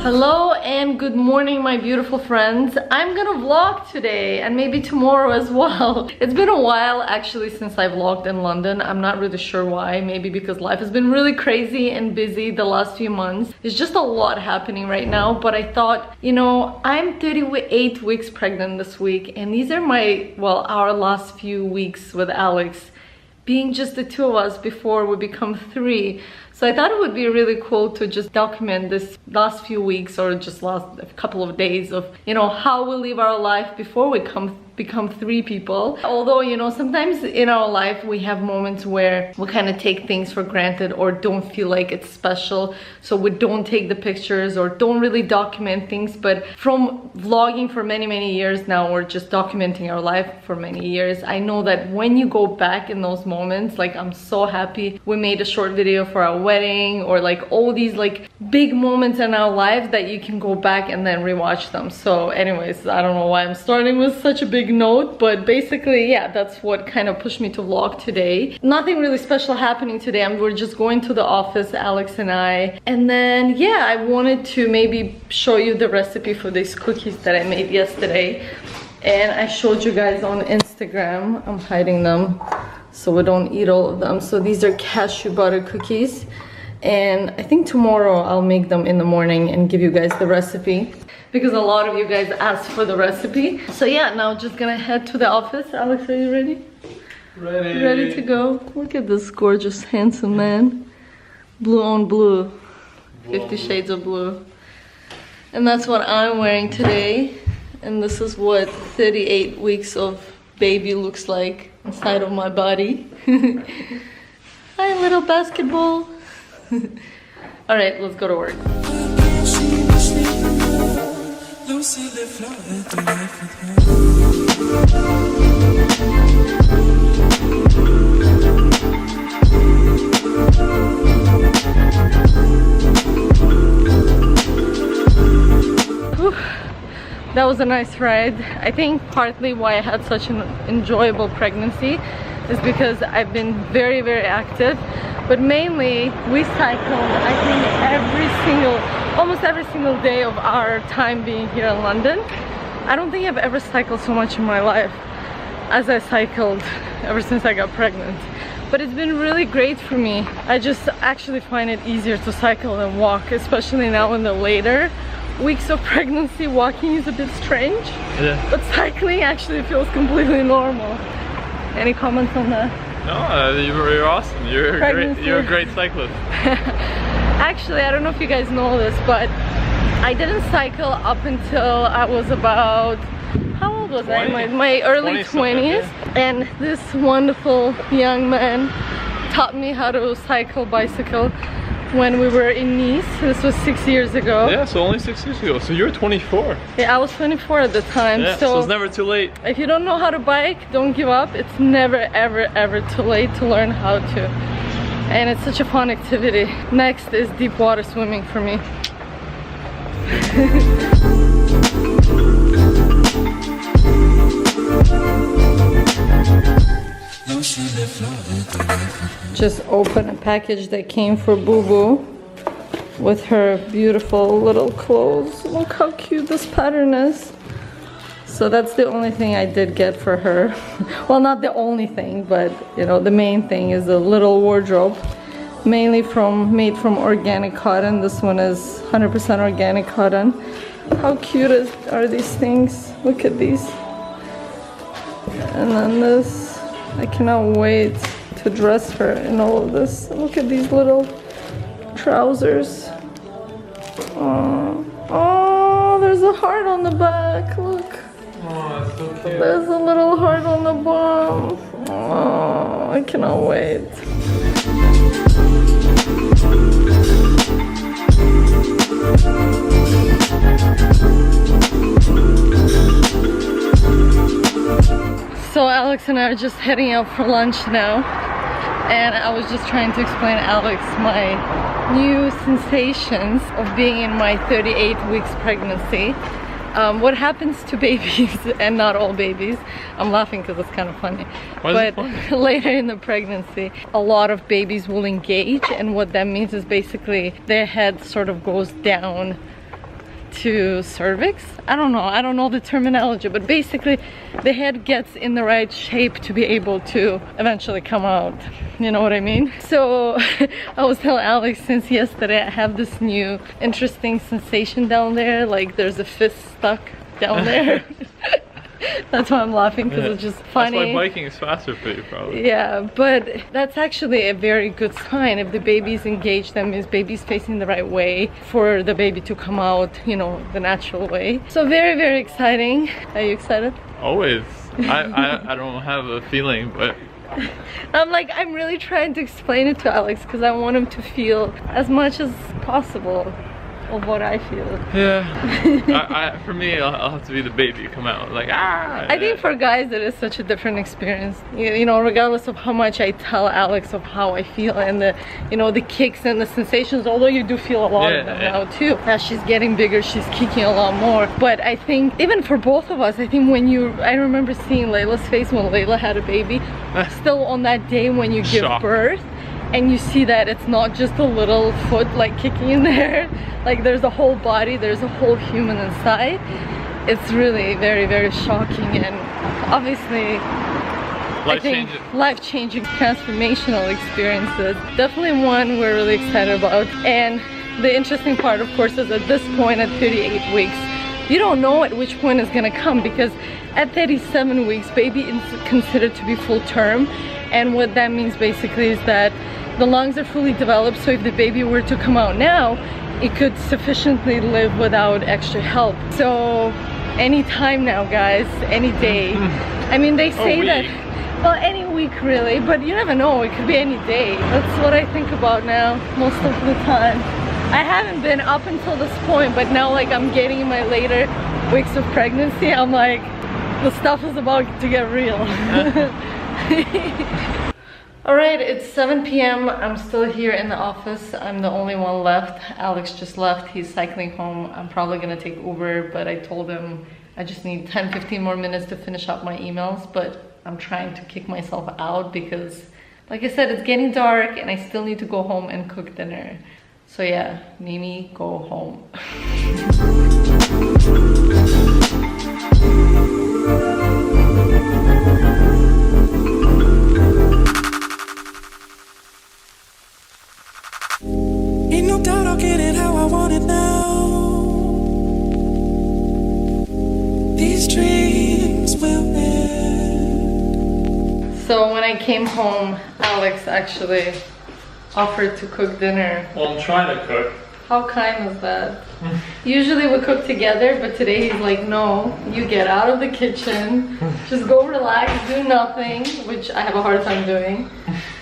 Hello and good morning, my beautiful friends. I'm gonna vlog today and maybe tomorrow as well. It's been a while actually since I vlogged in London. I'm not really sure why. Maybe because life has been really crazy and busy the last few months. There's just a lot happening right now, but I thought, you know, I'm 38 weeks pregnant this week, and these are my, well, our last few weeks with Alex, being just the two of us before we become 3. So I thought it would be really cool to just document this last few weeks, or just last couple of days of, you know, how we live our life before we become 3 people. Although, you know, sometimes in our life we have moments where we kind of take things for granted or don't feel like it's special, so we don't take the pictures or don't really document things. But from vlogging for many years now, or just documenting our life for many years, I know that when you go back in those moments, like, I'm so happy we made a short video for our wedding, or like all these like big moments in our lives that you can go back and then rewatch them. So anyways, I don't know why I'm starting with such a big note, but basically, yeah, that's what kind of pushed me to vlog today. Nothing really special happening today. We're just going to the office, Alex and I, and then yeah, I wanted to maybe show you the recipe for these cookies that I made yesterday, and I showed you guys on Instagram. I'm hiding them so we don't eat all of them. So these are cashew butter cookies, and I think tomorrow I'll make them in the morning and give you guys the recipe, because a lot of you guys asked for the recipe. So yeah, now just gonna head to the office. Alex, are you ready? Ready to go? Look at this gorgeous, handsome man. Blue on blue. 50 shades of blue. And that's what I'm wearing today. And this is what 38 weeks of baby looks like inside of my body. Hi, little basketball. All right, let's go to work. Whew. That was a nice ride. I think partly why I had such an enjoyable pregnancy is because I've been very active, but mainly we cycled, I think, almost every single day of our time being here in London. I don't think I've ever cycled so much in my life as I cycled ever since I got pregnant. But it's been really great for me. I just actually find it easier to cycle than walk, especially now in the later weeks of pregnancy. Walking is a bit strange, yeah, but cycling actually feels completely normal. Any comments on that? No, you're awesome. You're a great cyclist. Actually, I don't know if you guys know this, but I didn't cycle up until I was about, how old was 20? I? My early 20s. And this wonderful young man taught me how to cycle bicycle when we were in Nice. This was 6 years ago. Yeah, so only 6 years ago. So you're 24. Yeah, I was 24 at the time. Yeah, so it's never too late. If you don't know how to bike, don't give up. It's never ever too late to learn how to. And it's such a fun activity. Next is deep water swimming for me. Just open a package that came for Boo Boo with her beautiful little clothes. Look how cute this pattern is. So that's the only thing I did get for her. Well, not the only thing, but you know, the main thing is a little wardrobe, mainly made from organic cotton. This one is 100% organic cotton. How cute are these things? Look at these. And then this, I cannot wait to dress her in all of this. Look at these little trousers. Oh, there's a heart on the back. Look. Oh, that's so cute. There's a little heart on the bottom. Oh, I cannot wait. So Alex and I are just heading out for lunch now, and I was just trying to explain to Alex my new sensations of being in my 38 weeks pregnancy. What happens to babies, and not all babies, I'm laughing because it's kind of funny, but later in the pregnancy a lot of babies will engage, and what that means is basically their head sort of goes down to cervix. I don't know the terminology, but basically the head gets in the right shape to be able to eventually come out, you know what I mean? So I was telling Alex, since yesterday I have this new interesting sensation down there, like there's a fist stuck down there. That's why I'm laughing, because it's just funny. That's why biking is faster for you, probably. Yeah, but that's actually a very good sign. If the baby's engaged, that means baby's facing the right way for the baby to come out, you know, the natural way. So very, very exciting. Are you excited? Always. I don't have a feeling, but I'm really trying to explain it to Alex because I want him to feel as much as possible of what I feel. Yeah. For me, I'll have to be the baby come out like ah. I think for guys it is such a different experience. You know, regardless of how much I tell Alex of how I feel and the, you know, the kicks and the sensations, although you do feel a lot of them now too. As she's getting bigger, she's kicking a lot more. But I think even for both of us, I think I remember seeing Layla's face when Layla had a baby. Still on that day when you give birth. And you see that it's not just a little foot like kicking in there, like there's a whole body, there's a whole human inside. It's really very, very shocking, and obviously life-changing, transformational experiences. Definitely one we're really excited about. And the interesting part, of course, is at this point at 38 weeks, you don't know at which point it's gonna come, because at 37 weeks, baby is considered to be full term. And what that means basically is that the lungs are fully developed, so if the baby were to come out now, it could sufficiently live without extra help. So any time now, guys, any day. I mean, they say that, well, any week really, but you never know, it could be any day. That's what I think about now most of the time. I haven't been up until this point, but now like I'm getting in my later weeks of pregnancy, I'm like, the stuff is about to get real. Alright, it's 7 p.m. I'm still here in the office. I'm the only one left. Alex just left. He's cycling home. I'm probably gonna take Uber, but I told him I just need 10-15 more minutes to finish up my emails, but I'm trying to kick myself out because, like I said, it's getting dark and I still need to go home and cook dinner. So yeah, Mimi, go home. Ain't no doubt I'll get it how I want it now. These dreams will end. So when I came home, Alex actually offered to cook dinner. Well, I'm trying to cook. How kind is that? Usually we cook together, but today he's like, no, you get out of the kitchen, just go relax, do nothing, which I have a hard time doing,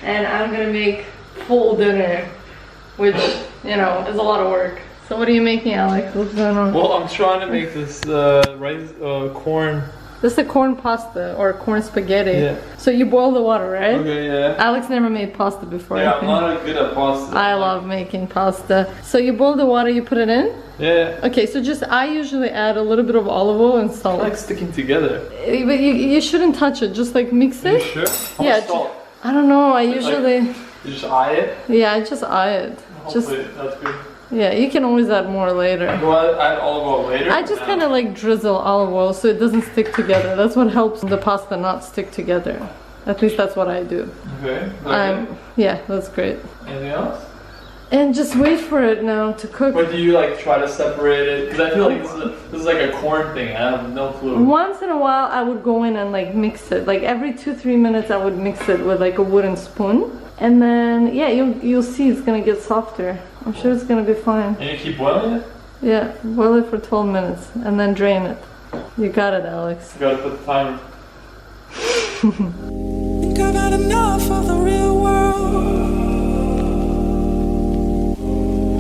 and I'm gonna make full dinner, which, you know, is a lot of work. So what are you making, Alex? What's going on? Well, I'm trying to make this corn. This is a corn pasta or corn spaghetti. Yeah. So you boil the water, right? Okay, yeah. Alex never made pasta before. Yeah, I'm not good at pasta. I love making pasta. So you boil the water, you put it in? Yeah. Okay, so I usually add a little bit of olive oil and salt. I like sticking together. But you shouldn't touch it, just like mix it. You sure? How much salt? I don't know, I usually... You just eye it? Yeah, I just eye it. Hopefully that's good. Yeah, you can always add more later. Do I add olive oil later? I just kind of like drizzle olive oil so it doesn't stick together. That's what helps the pasta not stick together. At least that's what I do. Okay. Yeah, that's great. Anything else? And just wait for it now to cook. Or do you like try to separate it? Because I feel like this is like a corn thing. I have no clue. Once in a while I would go in and like mix it. Like every 2-3 minutes I would mix it with like a wooden spoon. And then, yeah, you'll see it's gonna get softer. I'm sure it's gonna be fine. And you keep boiling it? Yeah, boil it for 12 minutes and then drain it. You got it, Alex. You gotta put the timer. Think I've had enough of the real world.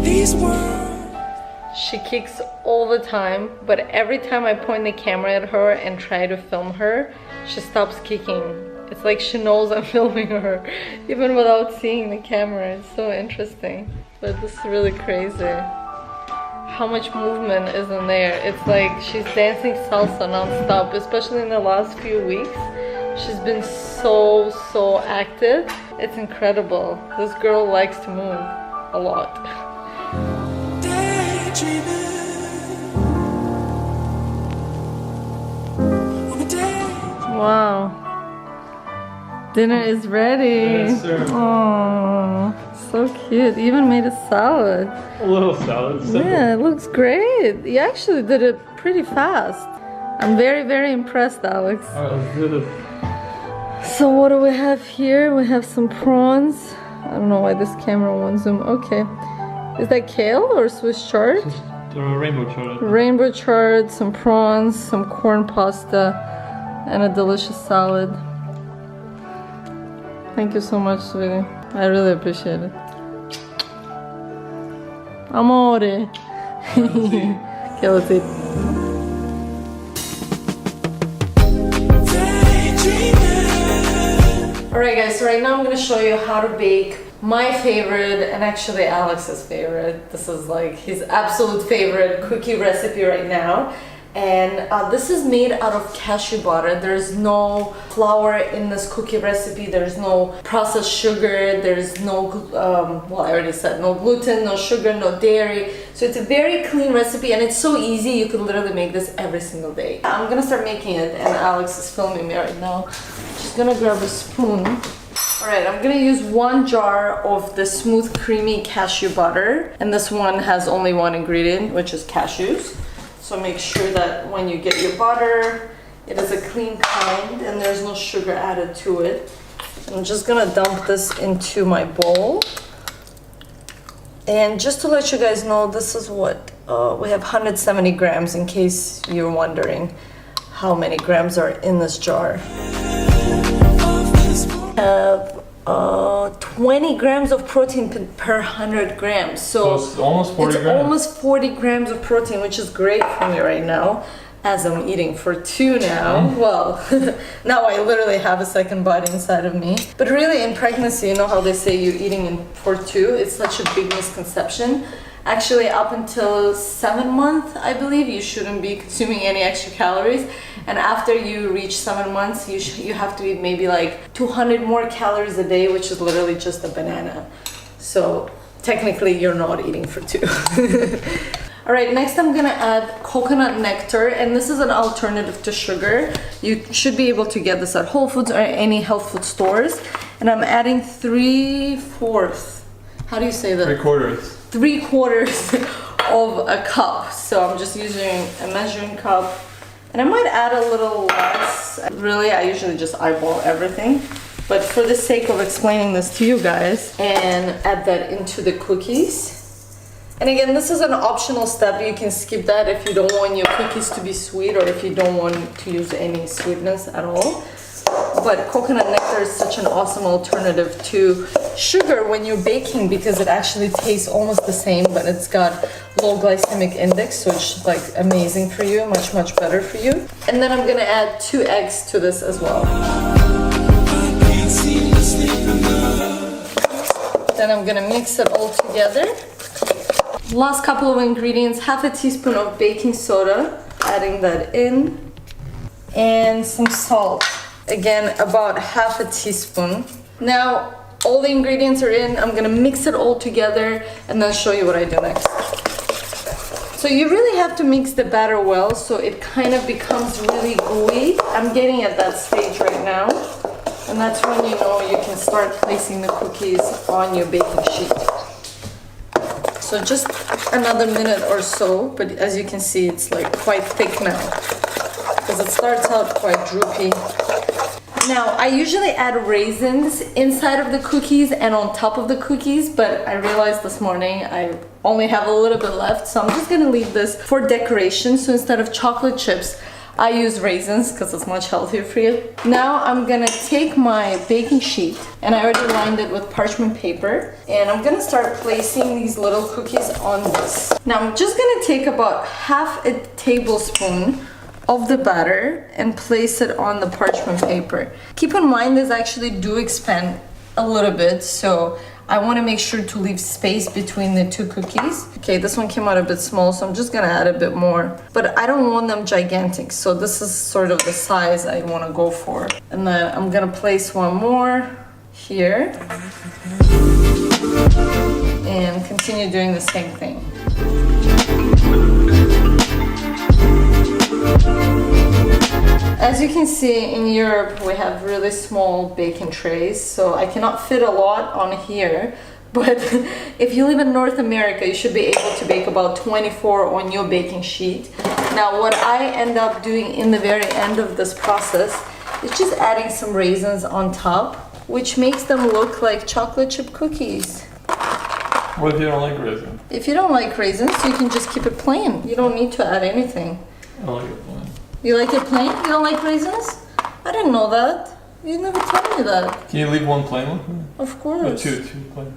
These words. She kicks all the time, but every time I point the camera at her and try to film her, she stops kicking. It's like she knows I'm filming her, even without seeing the camera. It's so interesting. But this is really crazy. How much movement is in there. It's like she's dancing salsa non-stop, especially in the last few weeks. She's been so active. It's incredible. This girl likes to move a lot. Wow. Dinner is ready. Yes, sir. Oh, so cute. You even made a salad. A little salad. Simple. Yeah, it looks great. You actually did it pretty fast. I'm very impressed, Alex. Alright, let's do this. So what do we have here? We have some prawns. I don't know why this camera won't zoom. Okay. Is that kale or Swiss chard? Just rainbow chard. Rainbow chard, some prawns, some corn pasta, and a delicious salad. Thank you so much, sweetie. I really appreciate it. Amore. Okay, let's eat. Alright guys, so right now I'm going to show you how to bake my favorite and actually Alex's favorite. This is like his absolute favorite cookie recipe right now. And this is made out of cashew butter. There's no flour in this cookie recipe. There's no processed sugar. There's no, well, I already said no gluten, no sugar, no dairy. So it's a very clean recipe and it's so easy. You could literally make this every single day. I'm gonna start making it and Alex is filming me right now. Just gonna grab a spoon. Alright, I'm gonna use 1 jar of the smooth, creamy cashew butter. And this one has only one ingredient, which is cashews. So make sure that when you get your butter, it is a clean kind and there's no sugar added to it. I'm just gonna dump this into my bowl. And just to let you guys know, this is what, we have 170 grams in case you're wondering how many grams are in this jar. We have 20 grams of protein per 100 grams. So it's almost 40 grams. Almost 40 grams of protein, which is great for me right now, as I'm eating for 2 now. Well, now I literally have a second body inside of me. But really in pregnancy, you know how they say you're eating for 2? It's such a big misconception. Actually, up until 7 months, I believe, you shouldn't be consuming any extra calories. And after you reach 7 months, you have to eat maybe like 200 more calories a day, which is literally just a banana. So technically, you're not eating for 2. All right, next I'm gonna add coconut nectar, and this is an alternative to sugar. You should be able to get this at Whole Foods or any health food stores. And I'm adding 3/4. How do you say that? 3/4. 3/4 of a cup. So I'm just using a measuring cup. And I might add a little less. Really, I usually just eyeball everything. But for the sake of explaining this to you guys, and add that into the cookies. And again, this is an optional step. You can skip that if you don't want your cookies to be sweet or if you don't want to use any sweetness at all. But coconut nectar is such an awesome alternative to sugar when you're baking because it actually tastes almost the same, but it's got low glycemic index, so it's like amazing for you, much better for you. And then I'm gonna add 2 eggs to this as well. Then I'm gonna mix it all together. Last couple of ingredients, 1/2 teaspoon of baking soda, adding that in, and some salt. Again, about 1/2 teaspoon. Now, all the ingredients are in. I'm gonna mix it all together and then show you what I do next. So you really have to mix the batter well so it kind of becomes really gooey. I'm getting at that stage right now. And that's when you know you can start placing the cookies on your baking sheet. So just another minute or so, but as you can see, it's like quite thick now because it starts out quite droopy. Now, I usually add raisins inside of the cookies and on top of the cookies, but I realized this morning I only have a little bit left, so I'm just gonna leave this for decoration. So instead of chocolate chips, I use raisins because it's much healthier for you. Now I'm gonna take my baking sheet, and I already lined it with parchment paper, and I'm gonna start placing these little cookies on this. Now I'm just gonna take about 1/2 tablespoon of the batter and place it on the parchment paper. Keep in mind these actually do expand a little bit, so I want to make sure to leave space between the two cookies. Okay, this one came out a bit small, so I'm just gonna add a bit more. But I don't want them gigantic, so this is sort of the size I want to go for. And then I'm gonna place one more here. And continue doing the same thing. As you can see, in Europe we have really small baking trays, so I cannot fit a lot on here. But if you live in North America, you should be able to bake about 24 on your baking sheet. Now what I end up doing in the very end of this process is just adding some raisins on top, which makes them look like chocolate chip cookies. What if you don't like raisins? If you don't like raisins, you can just keep it plain. You don't need to add anything. I like it plain. You like it plain? You don't like raisins? I didn't know that. You never told me that. Can you leave one plain one? Of course. Two plain.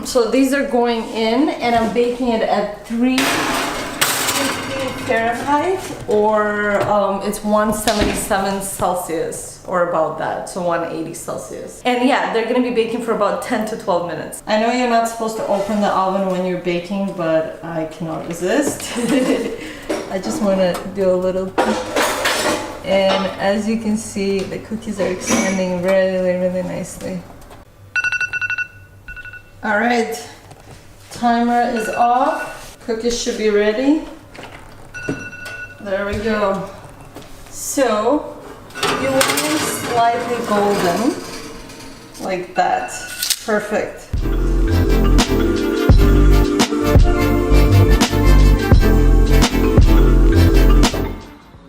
So these are going in, and I'm baking it at 350 Fahrenheit, or it's 177 Celsius, or about that, so 180 Celsius. And yeah, they're gonna be baking for about 10 to 12 minutes. I know you're not supposed to open the oven when you're baking, but I cannot resist. I just wanna do a little peek. And as you can see, the cookies are expanding really, really nicely. All right, timer is off. Cookies should be ready. There we go. So, you want them slightly golden, like that. Perfect.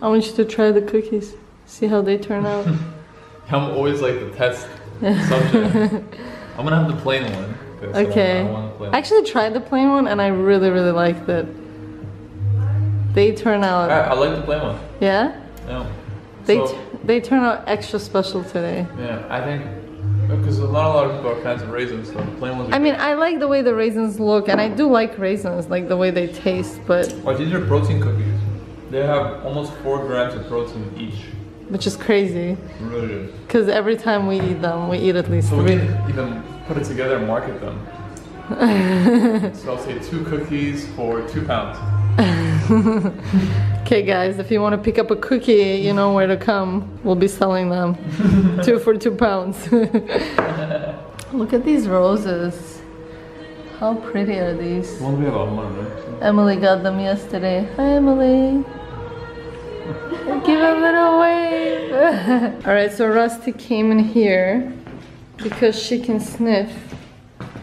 I want you to try the cookies. See how they turn out. I'm always like the test subject. I'm gonna have the plain one. Okay. I actually tried the plain one and I really, really liked it. They turn out. I like the plain one. Yeah? Yeah. They turn out extra special today. Yeah, I think because not a lot of people are fans of raisins, so the plain ones. I mean, I like the way the raisins look, and I do like raisins, like the way they taste, but. Oh, these are protein cookies. They have almost 4 grams of protein each. Which is crazy. Really is. Because every time we eat them, we eat at least 3. So we can even put it together and market them. So I'll say 2 cookies for £2. Okay guys, if you want to pick up a cookie, you know where to come. We'll be selling them. 2 for £2. Look at these roses. How pretty are these? One we have on one, right? Emily got them yesterday. Hi Emily. Give a little wave. Alright, so Rusty came in here because she can sniff.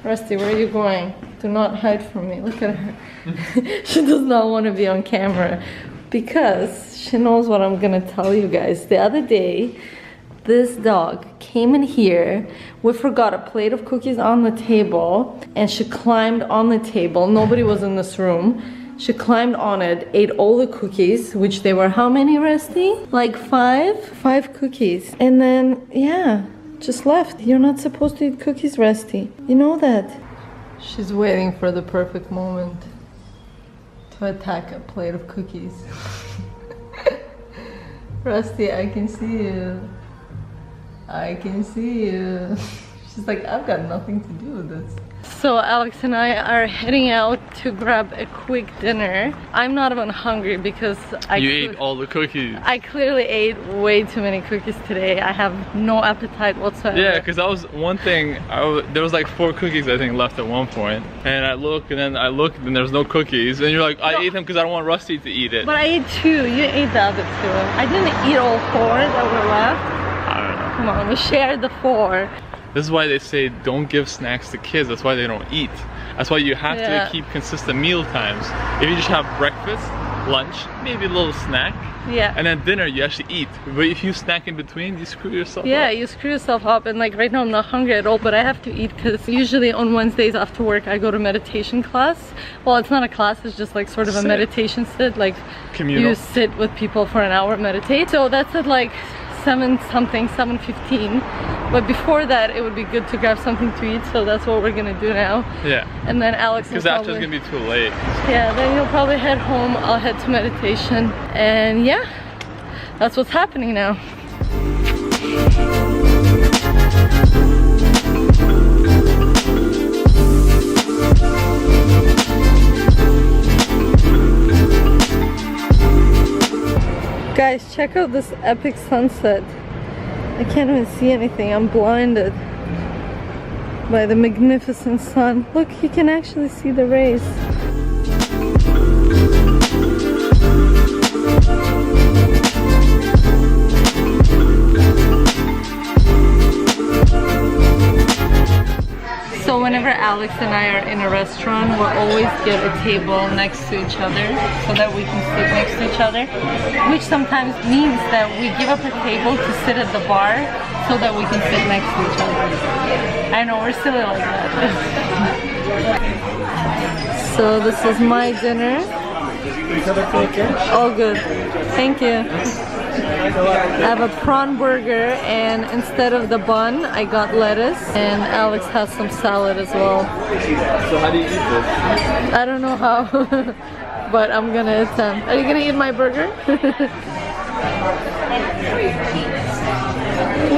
Rusty, where are you going? Do not hide from me. Look at her. She does not want to be on camera because she knows what I'm gonna tell you guys. The other day, this dog came in here. We forgot a plate of cookies on the table and she climbed on the table. Nobody was in this room. She climbed on it, ate all the cookies, which they were how many, Rusty? Like 5? 5 cookies. And then, yeah, just left. You're not supposed to eat cookies, Rusty. You know that. She's waiting for the perfect moment to attack a plate of cookies. Rusty, I can see you. I can see you. She's like, I've got nothing to do with this. So Alex and I are heading out to grab a quick dinner. I'm not even hungry because you ate all the cookies. I clearly ate way too many cookies today. I have no appetite whatsoever. Yeah, because that was one thing. There was like 4 cookies I think left at one point, and I look, and then there's no cookies, and you're like, I ate them because I don't want Rusty to eat it. But I ate 2. You ate the other 2. I didn't eat all 4 that were left. I don't know. Come on, we shared the 4. This is why they say don't give snacks to kids. That's why they don't eat. That's why you have to keep consistent meal times. If you just have breakfast, lunch, maybe a little snack, and then dinner, you actually eat. But if you snack in between, you screw yourself up. Yeah, you screw yourself up. And like right now I'm not hungry at all, but I have to eat because usually on Wednesdays after work I go to meditation class. Well, it's not a class, it's just like sort of a meditation sit. Like communal. You sit with people for an hour, meditate. So that's at like 7:15. But before that, it would be good to grab something to eat, so that's what we're gonna do now. Yeah. And then Alex will because after it's gonna be too late. Yeah, then you'll probably head home, I'll head to meditation. And yeah, that's what's happening now. Guys, check out this epic sunset. I can't even see anything. I'm blinded by the magnificent sun. Look, you can actually see the rays. So whenever Alex and I are in a restaurant, we'll always get a table next to each other so that we can sit next to each other, which sometimes means that we give up a table to sit at the bar so that we can sit next to each other. I know, we're silly like that. So this is my dinner. All good. Thank you. I have a prawn burger, and instead of the bun, I got lettuce, and Alex has some salad as well. So how do you eat this? I don't know how, but I'm gonna attempt. Are you gonna eat my burger?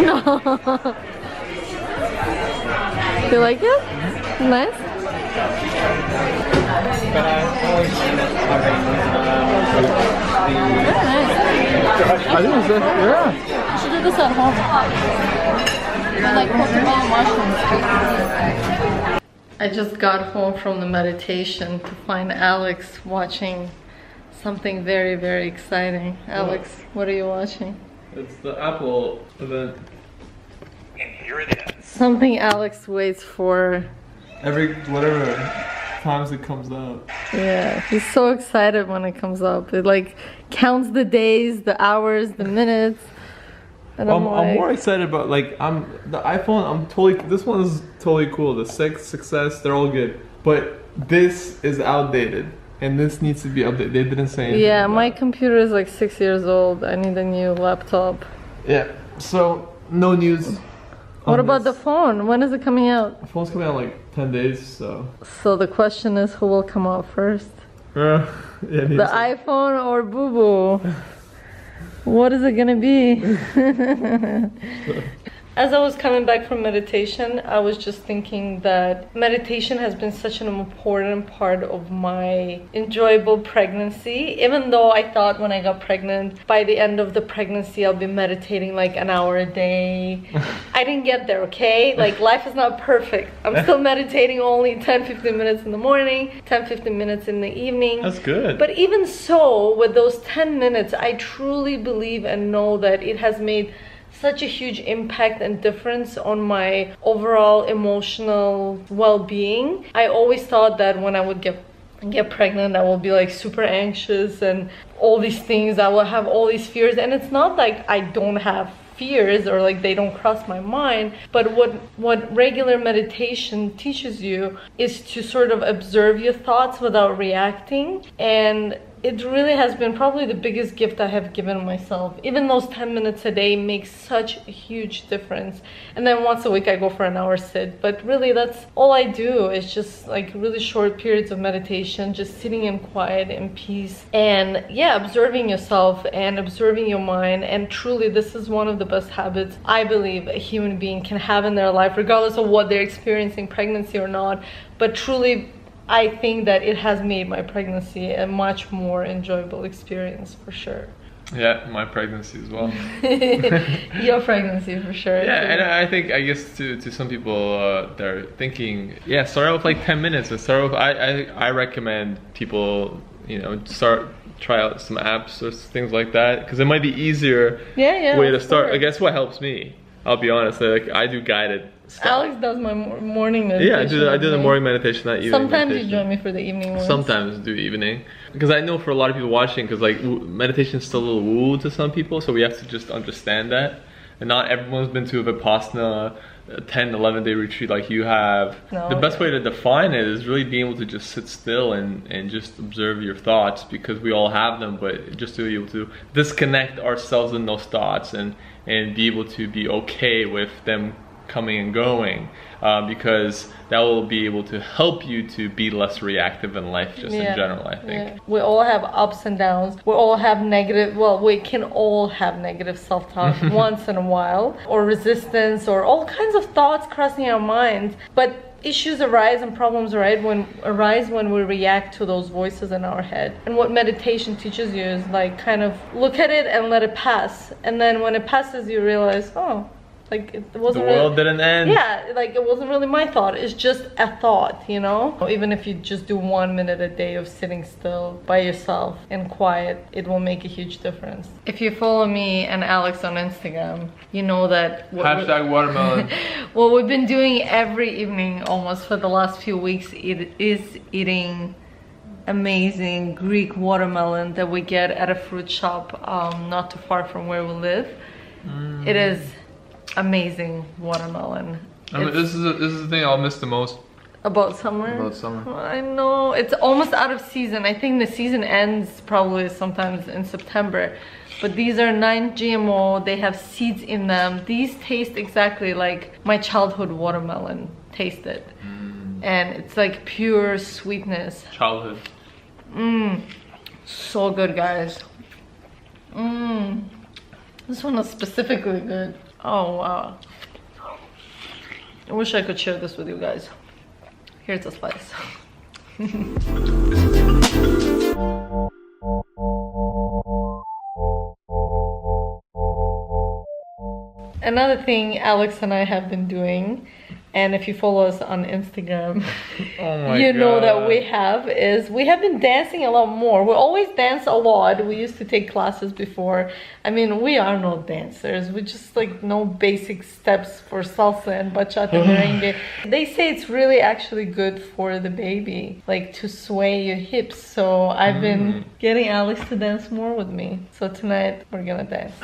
No. You like it? Nice? Very nice. I think it's yeah. You should do this at home. Like portobello mushrooms. I just got home from the meditation to find Alex watching something very, very exciting. Alex, what are you watching? It's the Apple event. And here it is. Something Alex waits for. Every whatever times it comes out. Yeah, he's so excited when it comes up. It like counts the days, the hours, the minutes. And I'm more excited about like the iPhone. This one is totally cool. The 6, success, they're all good. But this is outdated, and this needs to be updated. They didn't say anything. Yeah, my computer is like 6 years old. I need a new laptop. Yeah. So no news. What about the phone? When is it coming out? The phone's coming out in like 10 days. So the question is, who will come out first? Yeah, the iPhone or Boo Boo? What is it gonna be? As I was coming back from meditation, I was just thinking that meditation has been such an important part of my enjoyable pregnancy. Even though I thought when I got pregnant, by the end of the pregnancy, I'll be meditating like an hour a day. I didn't get there, okay? Like, life is not perfect. I'm still meditating only 10-15 minutes in the morning, 10-15 minutes in the evening. That's good. But even so, with those 10 minutes, I truly believe and know that it has made such a huge impact and difference on my overall emotional well-being. I always thought that when I would get pregnant, I will be like super anxious and all these things. I will have all these fears, and it's not like I don't have fears or like they don't cross my mind, but what regular meditation teaches you is to sort of observe your thoughts without reacting. And it really has been probably the biggest gift I have given myself. Even those 10 minutes a day makes such a huge difference. And then once a week I go for an hour sit, but really that's all I do. It's just like really short periods of meditation, just sitting in quiet and peace, and yeah, observing yourself and observing your mind. And truly, this is one of the best habits I believe a human being can have in their life, regardless of what they're experiencing, pregnancy or not. But truly, I think that it has made my pregnancy a much more enjoyable experience, for sure. Yeah, my pregnancy as well. Your pregnancy, for sure. Yeah, and I think, I guess to some people, they're thinking, yeah, start out with like 10 minutes. I recommend people, you know, try out some apps or things like that, because it might be easier way to start. I guess what helps me, I'll be honest, like I do guided stuff. Alex does my morning meditation. Yeah, I do the morning meditation, not evening Sometimes meditation. you join me for the evening ones. Sometimes do evening. Because I know for a lot of people watching, because like meditation is still a little woo to some people, so we have to just understand that. And not everyone's been to a Vipassana 10-11 day retreat like you have. No, the best way to define it is really being able to just sit still and just observe your thoughts, because we all have them, but just to be able to disconnect ourselves in those thoughts and be able to be okay with them coming and going, because that will be able to help you to be less reactive in life just in general, I think. Yeah. We all have ups and downs. We all have we can all have negative self-talk once in a while, or resistance, or all kinds of thoughts crossing our minds. But issues arise and problems arise when we react to those voices in our head. And what meditation teaches you is like kind of look at it and let it pass. And then when it passes, you realize, oh, like it wasn't the world didn't end. Yeah, like it wasn't really my thought. It's just a thought, you know? Even if you just do 1 minute a day of sitting still by yourself and quiet, it will make a huge difference. If you follow me and Alex on Instagram, you know that Hashtag watermelon. what we've been doing every evening almost for the last few weeks is eating amazing Greek watermelon that we get at a fruit shop not too far from where we live. It is amazing watermelon. I mean, this is the thing I'll miss the most about summer. I know it's almost out of season. I think the season ends probably sometimes in September, but these are 9 GMO. They have seeds in them. These taste exactly like my childhood watermelon tasted, and it's like pure sweetness. Childhood. So good, guys. This one is specifically good. Oh wow, I wish I could share this with you guys. Here's a slice. Another thing Alex and I have been doing, and if you follow us on Instagram, you know that we have been dancing a lot more. We always dance a lot. We used to take classes before. I mean, we are no dancers. We just like know basic steps for salsa and bachata merengue. They say it's really actually good for the baby, like to sway your hips. So I've been getting Alex to dance more with me. So tonight we're gonna dance.